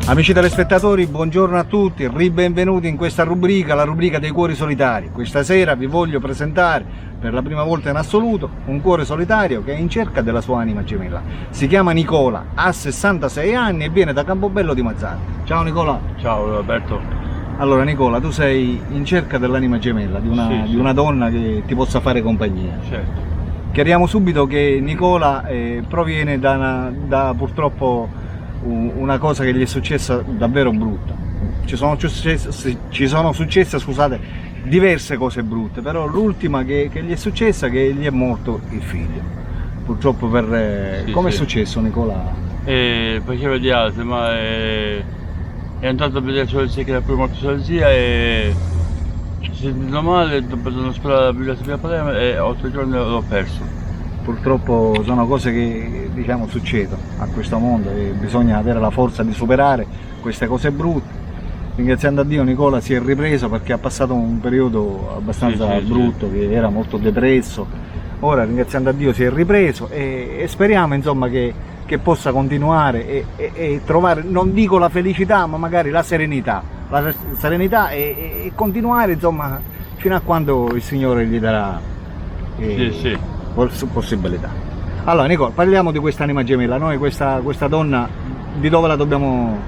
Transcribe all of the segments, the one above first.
Amici telespettatori, buongiorno a tutti, ribenvenuti in questa rubrica, la rubrica dei cuori solitari. Questa sera vi voglio presentare per la prima volta in assoluto un cuore solitario che è in cerca della sua anima gemella. Si chiama Nicola, ha 66 anni e viene da Campobello di Mazara. Ciao Nicola. Ciao Roberto. Allora Nicola, tu sei in cerca dell'anima gemella, di una donna che ti possa fare compagnia. Certo. Chiariamo subito che Nicola proviene da purtroppo una cosa che gli è successa davvero brutta. Ci sono successe, scusate, diverse cose brutte, però l'ultima che gli è successa è che gli è morto il figlio. Purtroppo come è successo Nicola? Faceva di altro, ma è andato a vedere solo che era pure morto sulla zia e si è sentito male, dopo l'ospedale a Palermo e 8 giorni l'ho perso. Purtroppo sono cose che succedono a questo mondo e bisogna avere la forza di superare queste cose brutte. Ringraziando a Dio Nicola si è ripreso perché ha passato un periodo abbastanza brutto, che era molto depresso. Ora ringraziando a Dio si è ripreso e speriamo insomma che possa continuare e trovare, non dico la felicità, ma magari la serenità e continuare insomma fino a quando il Signore gli darà possibilità. Allora Nicola, parliamo di questa anima gemella. Noi questa donna di dove la dobbiamo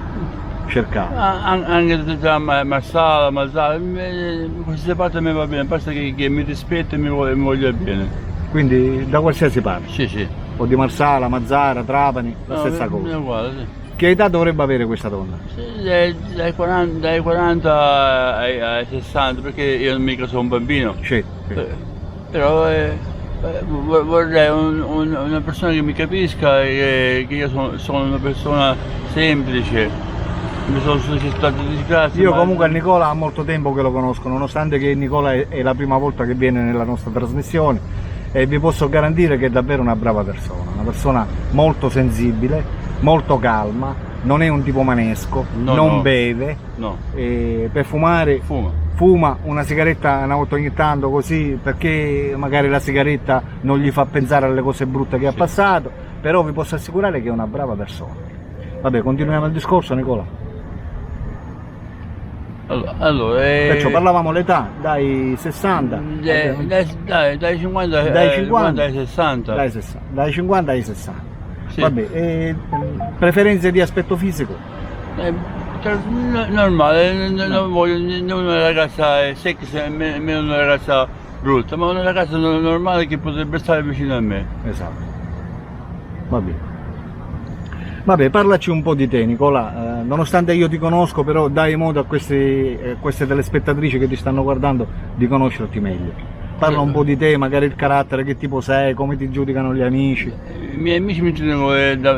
cercare? Anche da Marsala, queste parti a me va bene, basta che mi rispetta e mi voglia bene. Quindi da qualsiasi parte? Sì. O di Marsala, Mazara, Trapani, la stessa cosa? È uguale, sì. Che età dovrebbe avere questa donna? Dai 40 ai 60, perché io mica sono un bambino. Sì. Però vorrei una persona che mi capisca e che io sono una persona semplice. Mi sono successe disgrazie. Io comunque Nicola ha molto tempo che lo conosco, nonostante che Nicola è la prima volta che viene nella nostra trasmissione, e vi posso garantire che è davvero una brava persona, una persona molto sensibile, molto calma, non è un tipo manesco, non beve, per fumare fuma una sigaretta una volta ogni tanto così, perché magari la sigaretta non gli fa pensare alle cose brutte che ha passato, però vi posso assicurare che è una brava persona. Vabbè, continuiamo il discorso Nicola. Allora, perciò parlavamo l'età, dai 60, dai 50 ai 60. Dai 50 ai 60. Sì. Vabbè, preferenze di aspetto fisico? Normale, non voglio una ragazza sexy, nemmeno una ragazza brutta, ma una ragazza normale che potrebbe stare vicino a me. Esatto. Vabbè, parlaci un po' di te Nicola, nonostante io ti conosco, però dai modo a queste telespettatrici che ti stanno guardando di conoscerti meglio. Parla un po' di te, magari il carattere, che tipo sei, come ti giudicano gli amici. I miei amici mi giudicano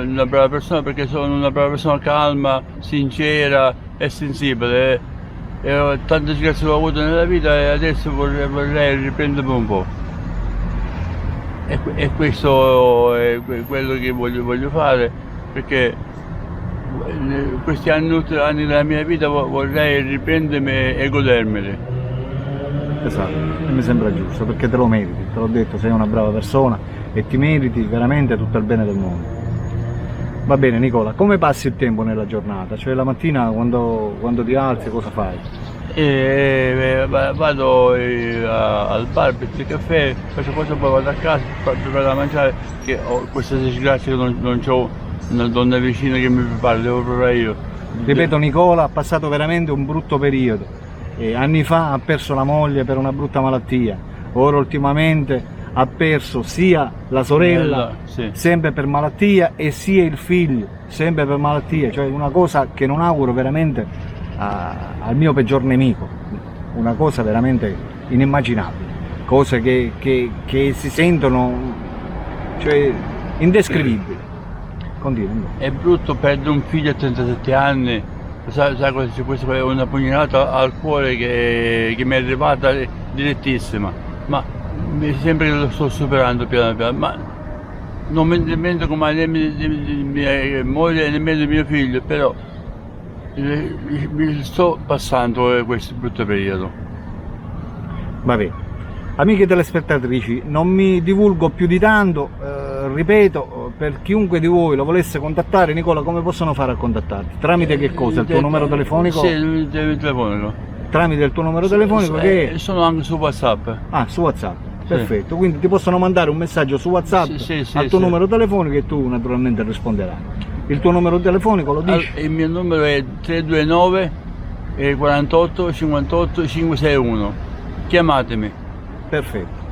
una brava persona perché sono una brava persona calma, sincera e sensibile. E ho tante disgrazie che ho avuto nella vita e adesso vorrei riprendermi un po'. E questo è quello che voglio fare, perché questi anni della mia vita vorrei riprendermi e godermeli. Esatto, e mi sembra giusto, perché te lo meriti, te l'ho detto, sei una brava persona e ti meriti veramente tutto il bene del mondo. Va bene Nicola, come passi il tempo nella giornata? Cioè la mattina quando ti alzi cosa fai? Vado al bar, bevo il caffè, faccio cosa, poi vado a casa, preparo da mangiare, che ho questa disgrazia che non ho una donna vicina che mi prepara, devo preparare io. Ripeto, Nicola ha passato veramente un brutto periodo. Anni fa ha perso la moglie per una brutta malattia, ora ultimamente ha perso sia la sorella, sempre per malattia, e sia il figlio, sempre per malattia, cioè una cosa che non auguro veramente al mio peggior nemico, una cosa veramente inimmaginabile, cose che si sentono, cioè, indescrivibili. Continua. È brutto perdere un figlio a 37 anni. Sai, questa è una pugnalata al cuore che mi è arrivata direttissima, ma sempre che lo sto superando piano piano, ma non mi dimentico mai né di mia moglie nemmeno di mio figlio, però mi sto passando questo brutto periodo. Vabbè, amiche telespettatrici, non mi divulgo più di tanto, ripeto, per chiunque di voi lo volesse contattare, Nicola, come possono fare a contattarti? Tramite che cosa? Il tuo numero telefonico? Sì, il telefonico. Tramite il tuo numero telefonico che è? Sono anche su WhatsApp. Ah, su WhatsApp. Perfetto, quindi ti possono mandare un messaggio su WhatsApp Sì, al tuo sì. numero telefonico e tu naturalmente risponderai. Il tuo numero telefonico lo dici? Il mio numero è 329 48 58 561. Chiamatemi. Perfetto.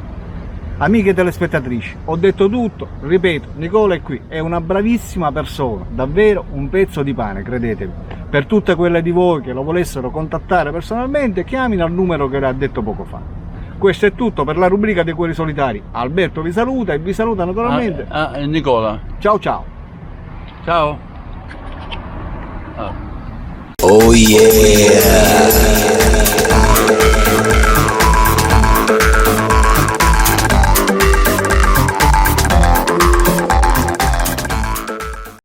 Amiche telespettatrici, ho detto tutto, ripeto, Nicola è qui, è una bravissima persona, davvero un pezzo di pane, credetemi. Per tutte quelle di voi che lo volessero contattare personalmente, chiamino al numero che le ha detto poco fa. Questo è tutto per la rubrica dei cuori solitari. Alberto vi saluta e vi saluta naturalmente. Nicola. Ciao ciao. Ciao. Oh yeah!